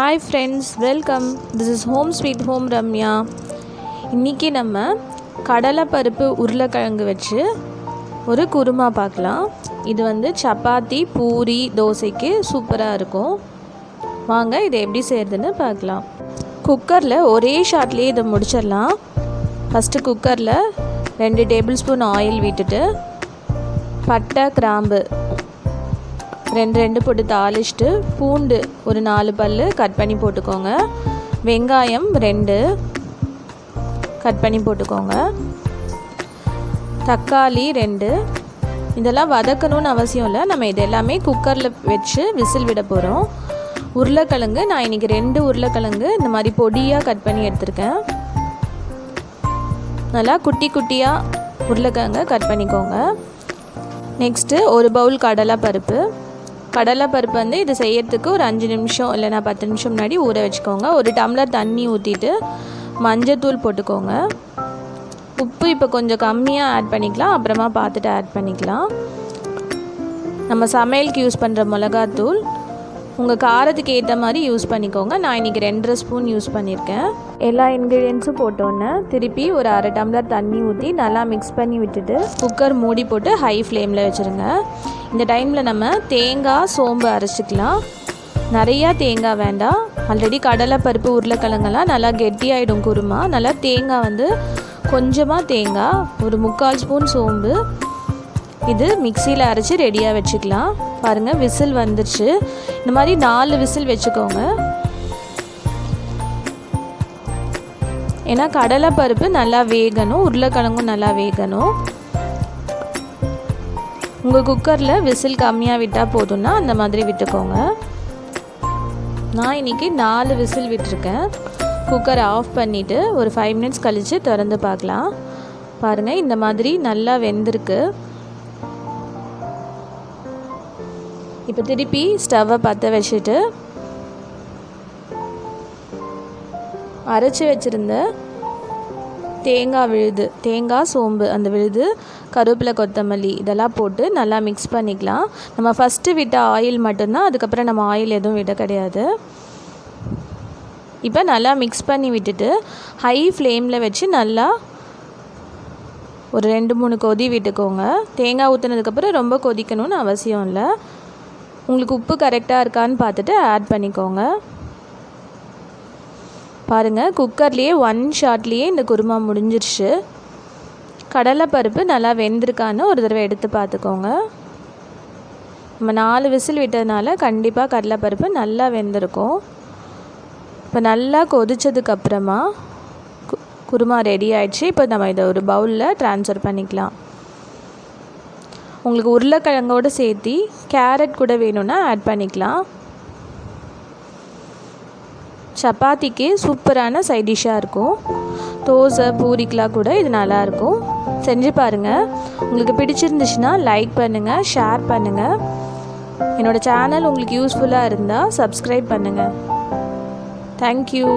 Hi friends, welcome. This is Home Sweet Home Ramya. இன்றைக்கி நம்ம கடலை பருப்பு உருளைக்கிழங்கு வச்சு ஒரு குருமா பார்க்கலாம். இது சப்பாத்தி பூரி தோசைக்கு சூப்பராக இருக்கும். வாங்க இதை எப்படி செய்கிறதுன்னு பார்க்கலாம். குக்கரில் ஒரே ஷாட்லேயே இதை முடிச்சிடலாம். ஃபஸ்ட்டு குக்கரில் 2 டேபிள் ஸ்பூன் ஆயில் விட்டுட்டு பட்டை கிராம்பு 2 போட்டு தாளிச்சிட்டு பூண்டு ஒரு 4 பல் கட் பண்ணி போட்டுக்கோங்க. வெங்காயம் 2 கட் பண்ணி போட்டுக்கோங்க. தக்காளி 2. இதெல்லாம் வதக்கணும்னு அவசியம் இல்லை, நம்ம இது எல்லாமே குக்கரில் வச்சு விசில் விட போகிறோம். உருளைக்கிழங்கு நான் இன்றைக்கி 2 உருளைக்கிழங்கு இந்த மாதிரி பொடியாக கட் பண்ணி எடுத்திருக்கேன். நல்லா குட்டி குட்டியாக உருளைக்கிழங்கை கட் பண்ணிக்கோங்க. நெக்ஸ்ட்டு ஒரு பவுல் கடலைப்பருப்பு இது செய்யறதுக்கு ஒரு 5 நிமிஷம் இல்லைனா 10 நிமிஷம் முன்னாடி ஊற வச்சுக்கோங்க. ஒரு டம்ளர் தண்ணி ஊற்றிட்டு மஞ்சத்தூள் போட்டுக்கோங்க. உப்பு இப்போ கொஞ்சம் கம்மியாக ஆட் பண்ணிக்கலாம், அப்புறமா பார்த்துட்டு ஆட் பண்ணிக்கலாம். நம்ம சமையலுக்கு யூஸ் பண்ணுற மிளகாத்தூள் உங்கள் காரத்துக்கு ஏற்ற மாதிரி யூஸ் பண்ணிக்கோங்க. நான் இன்றைக்கி 2.5 ஸ்பூன் யூஸ் பண்ணியிருக்கேன். எல்லா இன்க்ரீடியன்ஸும் போட்டோன்னே திருப்பி ஒரு அரை டம்ளர் தண்ணி ஊற்றி நல்லா மிக்ஸ் பண்ணி விட்டுட்டு குக்கர் மூடி போட்டு ஹை ஃப்ளேமில் வச்சுருங்க. இந்த டைமில் நம்ம தேங்காய் சோம்பு அரைச்சிக்கலாம். நிறையா தேங்காய் வேண்டாம், ஆல்ரெடி கடலைப்பருப்பு உருளைக்கிழங்கெல்லாம் நல்லா கெட்டியாயிடும் குருமா. நல்லா தேங்காய் கொஞ்சமாக தேங்காய், ஒரு 3/4 ஸ்பூன் சோம்பு, இது மிக்சியில் அரைச்சி ரெடியாக வச்சுக்கலாம். பாருங்கள் விசில் வந்துடுச்சு. இந்த மாதிரி 4 விசில் வச்சுக்கோங்க. ஏன்னா கடலைப்பருப்பு நல்லா வேகணும், உருளைக்கிழங்கும் நல்லா வேகணும். உங்கள் குக்கரில் விசில் கம்மியாக விட்டால் போதும்னா அந்த மாதிரி விட்டுக்கோங்க. நான் இன்றைக்கி 4 விசில் விட்டுருக்கேன். குக்கரை ஆஃப் பண்ணிவிட்டு ஒரு 5 மினிட்ஸ் கழித்து திறந்து பார்க்கலாம். பாருங்கள் இந்த மாதிரி நல்லா வெந்திருக்கு. இப்போ திருப்பி ஸ்டவ்வை பற்ற வச்சுட்டு அரைச்சி வச்சுருந்த தேங்காய் சோம்பு அந்த விழுது, கருவேப்பிலை கொத்தமல்லி இதெல்லாம் போட்டு நல்லா மிக்ஸ் பண்ணிக்கலாம். நம்ம ஃபஸ்ட்டு விட்ட ஆயில் மட்டும்தான், அதுக்கப்புறம் நம்ம ஆயில் எதுவும் விட கிடையாது. இப்போ நல்லா மிக்ஸ் பண்ணி விட்டுட்டு ஹை ஃப்ளேமில் வச்சு நல்லா ஒரு 2-3 கொதி விட்டுக்கோங்க. தேங்காய் ஊற்றினதுக்கப்புறம் ரொம்ப கொதிக்கணும்னு அவசியம் இல்லை. உங்களுக்கு உப்பு கரெக்டாக இருக்கான்னு பார்த்துட்டு ஆட் பண்ணிக்கோங்க. பாருங்கள் குக்கர்லேயே 1 ஷாட்லேயே இந்த குருமா முடிஞ்சிருச்சு. கடலைப்பருப்பு நல்லா வெந்திருக்கான்னு ஒரு தடவை எடுத்து பார்த்துக்கோங்க. நம்ம 4 விசில் விட்டதுனால கண்டிப்பாக கடலைப்பருப்பு நல்லா வெந்திருக்கும். இப்போ நல்லா கொதித்ததுக்கப்புறமா குருமா ரெடி ஆயிடுச்சு. இப்போ நம்ம இதை ஒரு பவுலில் ட்ரான்ஸ்ஃபர் பண்ணிக்கலாம். உங்களுக்கு உருளைக்கிழங்கோடு சேர்த்து கேரட் கூட வேணும்னா ஆட் பண்ணிக்கலாம். சப்பாத்திக்கு சூப்பரான சைட் டிஷ்ஷாக இருக்கும். தோசை பூரிக்கெலாம் கூட இது நல்லாயிருக்கும். செஞ்சு பாருங்கள். உங்களுக்கு பிடிச்சிருந்துச்சுன்னா லைக் பண்ணுங்கள், ஷேர் பண்ணுங்கள். என்னோடய சேனல் உங்களுக்கு யூஸ்ஃபுல்லாக இருந்தால் சப்ஸ்கிரைப் பண்ணுங்கள். தேங்க்யூ.